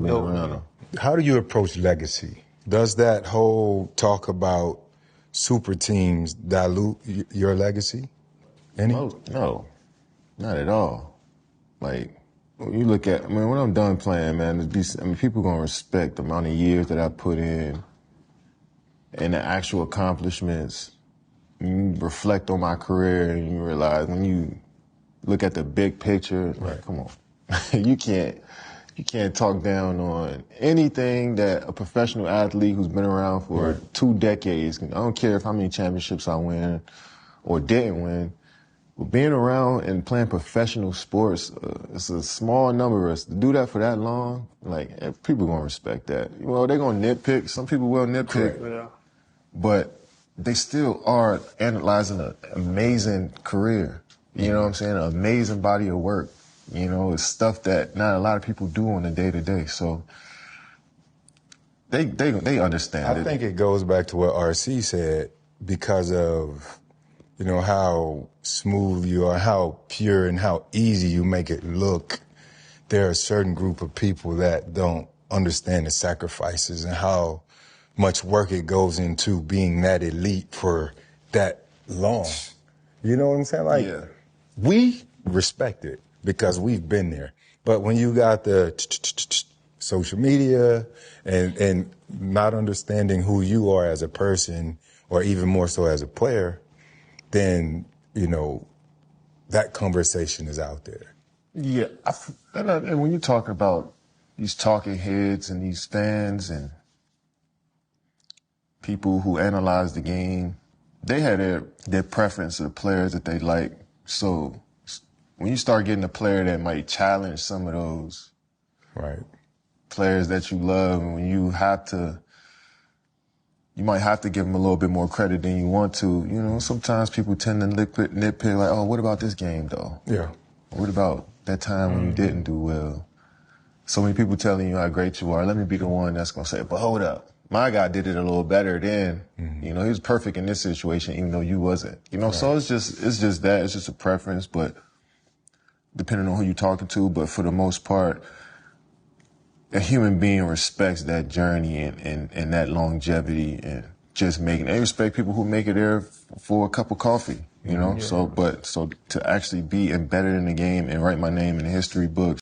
being around them. How do you approach legacy? Does that whole talk about super teams dilute your legacy? No, not at all. Like, you look at, I mean, when I'm done playing, man, people gonna respect the amount of years that I put in and the actual accomplishments. You reflect on my career and you realize when you look at the big picture, like, come on, you can't talk down on anything that a professional athlete who's been around for 2 decades. I don't care how many championships I win or didn't win. But being around and playing professional sports, it's a small number of us. To do that for that long, like, people gonna respect that. Well, they're gonna nitpick. Some people will nitpick. Correct. But they still are analyzing an amazing career. You know what I'm saying? An amazing body of work. You know, it's stuff that not a lot of people do on a day-to-day. So they understand it. I think it goes back to what RC said because of, you know, how smooth you are, how pure and how easy you make it look. There are a certain group of people that don't understand the sacrifices and how much work it goes into being that elite for that long. You know what I'm saying? Like, we respect it because we've been there. But when you got the social media and not understanding who you are as a person or even more so as a player, then, you know, that conversation is out there. Yeah. And when you talk about these talking heads and these fans and people who analyze the game, they had their preference of the players that they like. So when you start getting a player that might challenge some of those players that you love, and when you might have to give them a little bit more credit than you want to. You know, sometimes people tend to nitpick like, oh, what about this game, though? Yeah. What about that time when you didn't do well? So many people telling you how great you are. Let me be the one that's going to say, but hold up. My guy did it a little better then. You know, he was perfect in this situation, even though you wasn't. You know, so it's just that. It's just a preference, but depending on who you're talking to. But for the most part, a human being respects that journey and that longevity and just they respect people who make it there for a cup of coffee, you know? So to actually be embedded in the game and write my name in the history books,